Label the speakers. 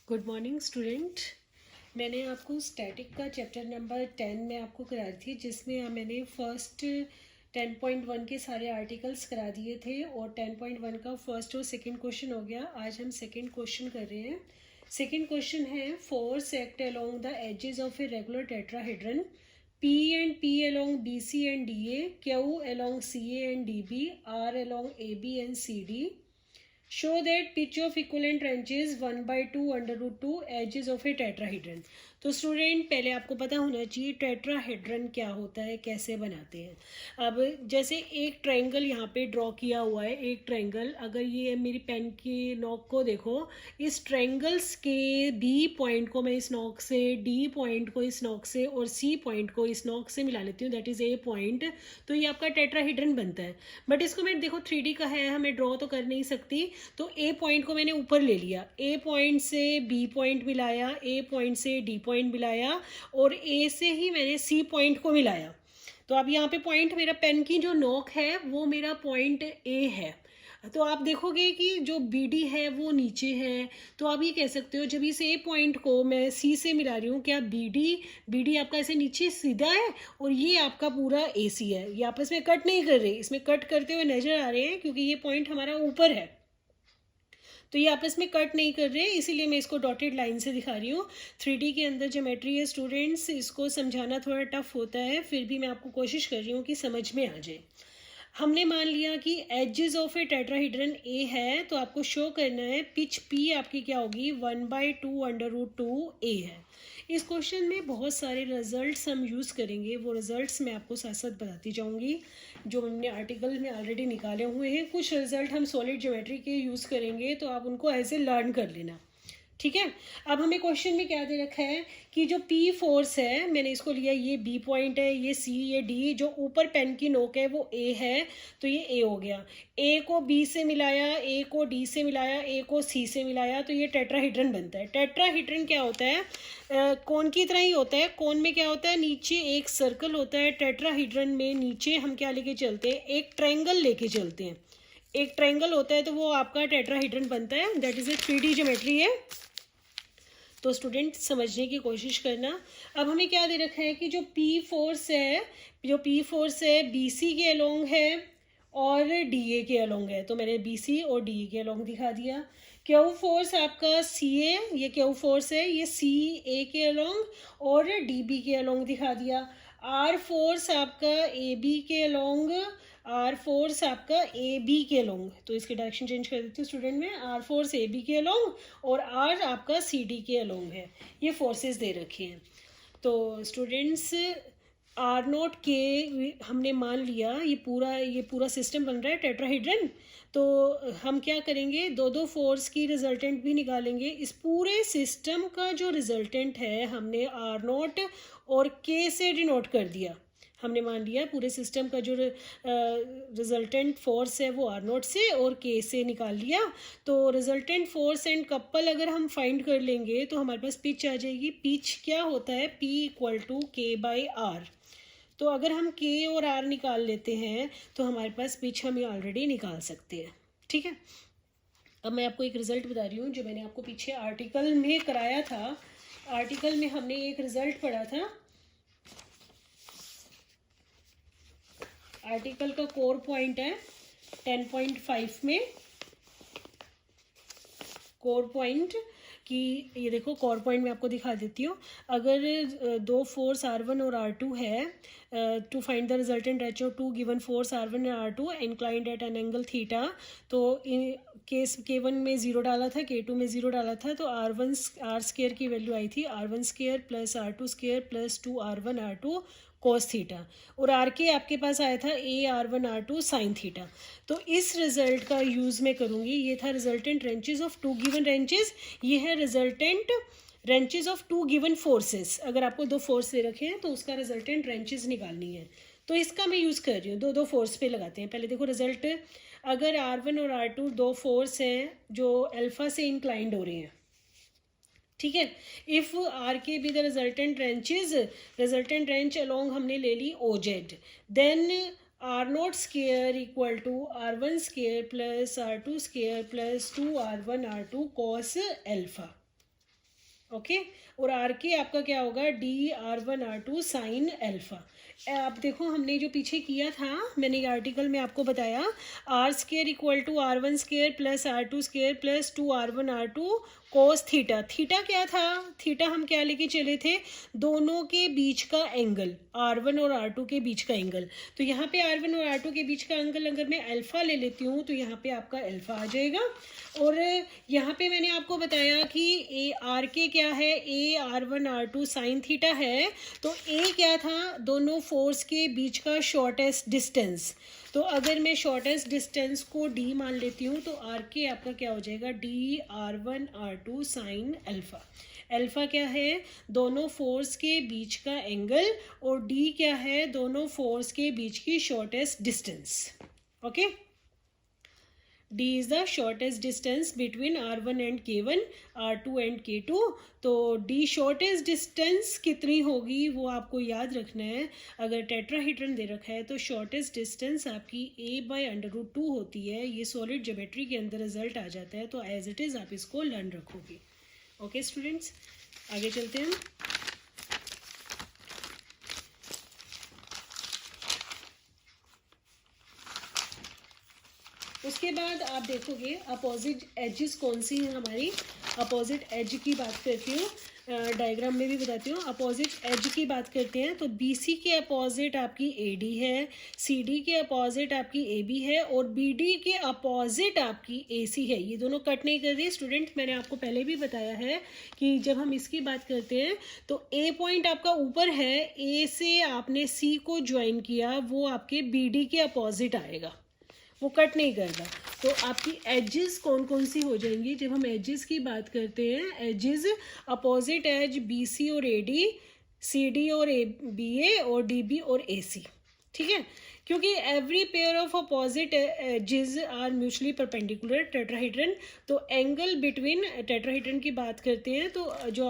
Speaker 1: Good morning student. मैंने आपको static का चैप्टर नंबर 10 में आपको करा दी थी, जिसमें मैंने फर्स्ट 10.1 के सारे आर्टिकल्स करा दिए थे और 10.1 का फर्स्ट और सेकंड क्वेश्चन हो गया। आज हम सेकंड क्वेश्चन कर रहे हैं। सेकंड क्वेश्चन है, force act along the edges of a regular tetrahedron, P and P along BC and DA, Q along CA and DB, R along AB and CD. Show that pitch of equivalent trenches 1/2 under root 2 edges of a tetrahedron. तो student पहले आपको पता होना चाहिए tetrahedron क्या होता है, कैसे बनाते हैं। अब जैसे एक ट्रायंगल यहाँ पे ड्रॉ किया हुआ है, एक ट्रायंगल, अगर ये मेरी पेन की नोक को देखो, इस ट्रायंगल्स के बी पॉइंट को मैं इस नोक से, डी पॉइंट को इस नोक से और सी पॉइंट को इस नोक से मिला लेती हूँ, दैट इज ए पॉइंट। तो ये आपका टेट्राहेड्रन बनता है। बट इसको मैं देखो 3D का है, हमें ड्रॉ तो कर नहीं सकती, तो ए पॉइंट को मैंने ऊपर ले लिया, ए पॉइंट से बी पॉइंट मिलाया, ए पॉइंट से डी पॉइंट मिलाया और ए से ही मैंने सी पॉइंट को मिलाया। तो अब यहाँ पे पॉइंट, मेरा पेन की जो नोक है वो मेरा पॉइंट ए है। तो आप देखोगे कि जो बी डी है वो नीचे है। तो आप ये कह सकते हो, जब इस ए पॉइंट को मैं सी से मिला रही हूँ, क्या बी डी आपका ऐसे नीचे सीधा है और ये आपका पूरा ए सी है। ये आपस में कट नहीं कर रहे, इसमें कट करते हुए नजर आ रहे हैं क्योंकि ये पॉइंट हमारा ऊपर है, तो ये आपस में कट नहीं कर रहे, इसीलिए मैं इसको डॉटेड लाइन से दिखा रही हूँ। 3D के अंदर ज्योमेट्री है स्टूडेंट्स, इसको समझाना थोड़ा टफ होता है, फिर भी मैं आपको कोशिश कर रही हूँ कि समझ में आ जाए। हमने मान लिया कि एजेस ऑफ ए टेट्राहेड्रन ए है, तो आपको शो करना है पिच पी आपकी क्या होगी, 1/2 अंडर रूट 2 ए है। इस क्वेश्चन में बहुत सारे रिजल्ट्स हम यूज़ करेंगे, वो रिजल्ट्स मैं आपको साथ साथ बताती जाऊंगी जो हमने आर्टिकल में ऑलरेडी निकाले हुए हैं। कुछ रिजल्ट हम सॉलिड ज्योमेट्री के यूज़ करेंगे, तो आप उनको ऐसे लर्न कर लेना, ठीक है। अब हमें क्वेश्चन में क्या दे रखा है कि जो P फोर्स है, मैंने इसको लिया, ये B पॉइंट है, ये C, ये D, जो ऊपर पेन की नोक है वो A है, तो ये A हो गया। A को B से मिलाया, A को D से मिलाया, A को C से मिलाया, तो ये टेट्राहेड्रन बनता है। टेट्राहेड्रन क्या होता है, कोन की तरह ही होता है। कोन में क्या होता है, नीचे एक सर्कल होता है, टेट्राहेड्रन में नीचे हम क्या लेके चलते हैं, एक ट्रायंगल लेके चलते हैं। एक ट्रायंगल होता है तो वो आपका टेट्राहेड्रन बनता है, that is a 3D geometry है। तो स्टूडेंट समझने की कोशिश करना। अब हमें क्या दे रखा है कि जो P फोर्स है BC के अलोंग है और DA के अलोंग है, तो मैंने BC और DA के अलोंग दिखा दिया। Q फोर्स आपका CA, ये Q फोर्स है, ये CA के अलोंग और DB के अलोंग दिखा दिया। R फोर्स आपका AB के अलोंग, आर फोर्स आपका ए बी के अलोंग, तो इसकी डायरेक्शन चेंज कर देती हूँ स्टूडेंट में, आर फोर्स ए बी के अलोंग और आर आपका सी डी के अलोंग है। ये फोर्सेस दे रखे हैं। तो स्टूडेंट्स आर नोट के हमने मान लिया, ये पूरा सिस्टम बन रहा है टेट्राहेड्रन। तो हम क्या करेंगे, दो फोर्स की रिजल्टेंट भी निकालेंगे। इस पूरे सिस्टम का जो रिजल्टेंट है हमने आर नोट और के से डिनोट कर दिया। हमने मान लिया पूरे सिस्टम का जो रिजल्टेंट फोर्स है वो आर नोट से और के से निकाल लिया। तो रिजल्टेंट फोर्स एंड कपल अगर हम फाइंड कर लेंगे तो हमारे पास पिच आ जाएगी। पिच क्या होता है, P = K/R। तो अगर हम K और R निकाल लेते हैं तो हमारे पास पिच हम ऑलरेडी निकाल सकते हैं, ठीक है। अब मैं आपको एक रिजल्ट बता रही हूँ जो मैंने आपको पीछे आर्टिकल में कराया था। आर्टिकल में हमने एक रिजल्ट पढ़ा था। आर्टिकल का कोर पॉइंट है 10.5 में, कोर पॉइंट कि ये देखो, कोर पॉइंट में आपको दिखा देती हूँ। अगर दो फोर्स R1 और R2 है, to find the resultant ratio to given force R1 और R2 inclined at an angle theta. तो केस K1 में 0 डाला था, K2 में 0 डाला था, तो R1 की वैल्यू आई थी R1² + R2² + 2R1R2 cos theta, और आर के आपके पास आया था AR1R2 sin थीटा। तो इस रिजल्ट का यूज़ मैं करूँगी। ये था resultant wrenches of two given wrenches, ये है resultant wrenches of two given forces. अगर आपको दो फोर्स दे रखे हैं तो उसका रिजल्टेंट रेंचेस निकालनी है, तो इसका मैं यूज़ कर रही हूँ। दो फोर्स पे लगाते हैं। पहले देखो रिजल्ट, अगर R1 और R2 दो फोर्स हैं जो अल्फा से इंक्लाइंड हो रहे हैं, ठीक है। इफ आर के be the resultant wrench along हमने ले ली OZ, then R0² = R1² + R2² + 2R1R2 cos alpha. Okay. और आर के आपका क्या होगा, D r1r2 साइन अल्फा। आप देखो हमने जो पीछे किया था, मैंने ये आर्टिकल में आपको बताया, r² equal to r1² plus r2² plus 2r1r2 cos theta. Theta क्या था, थीटा हम क्या लेके चले थे, दोनों के बीच का एंगल, r1 और r2 के बीच का एंगल। तो यहाँ पे r1 और r2 के बीच का एंगल अगर मैं अल्फा ले लेती हूँ तो यहाँ पे आपका अल्फा आ जाएगा। और यहाँ पे मैंने आपको बताया कि ए आर के क्या है, A r1r2 साइन थीटा है। तो ए क्या था, दोनों फोर्स के बीच का शॉर्टेस्ट डिस्टेंस। तो अगर मैं शॉर्टेस्ट डिस्टेंस को d मान लेती हूँ तो आर के आपका क्या हो जाएगा, D r1r2 sine alpha. Alpha क्या है, दोनों फोर्स के बीच का एंगल, और d क्या है, दोनों फोर्स के बीच की shortest distance. Okay, D is the shortest distance between R1 and K1, R2 and K2। तो D shortest distance कितनी होगी वो आपको याद रखना है। अगर टेट्राहीड्रन दे रखा है तो shortest distance आपकी A/√2 होती है। ये सॉलिड ज्योमेट्री के अंदर रिजल्ट आ जाता है, तो एज इट इज़ आप इसको लर्न रखोगे। ओके स्टूडेंट्स, आगे चलते हैं। उसके बाद आप देखोगे अपोजिट एजेस कौन सी हैं हमारी। अपोजिट एज की बात करती हूँ, डायग्राम में भी बताती हूँ। अपोजिट एज की बात करते हैं तो BC के अपोजिट आपकी AD है, CD के अपोजिट आपकी AB है, और BD के अपोजिट आपकी AC है। ये दोनों कट नहीं कर रही स्टूडेंट, मैंने आपको पहले भी बताया है कि जब हम इसकी बात करते हैं तो A पॉइंट आपका ऊपर है, A से आपने C को ज्वाइन किया, वो आपके BD के अपोजिट आएगा, वो कट नहीं करता। तो आपकी एजेस कौन कौन सी हो जाएंगी, जब हम एजेस की बात करते हैं, एजेस अपोजिट एज BC और AD, CD और BA, और DB और AC। ठीक है, क्योंकि every pair of opposite edges are mutually perpendicular tetrahedron. तो एंगल बिटवीन टेट्राहीड्रन की बात करते हैं तो जो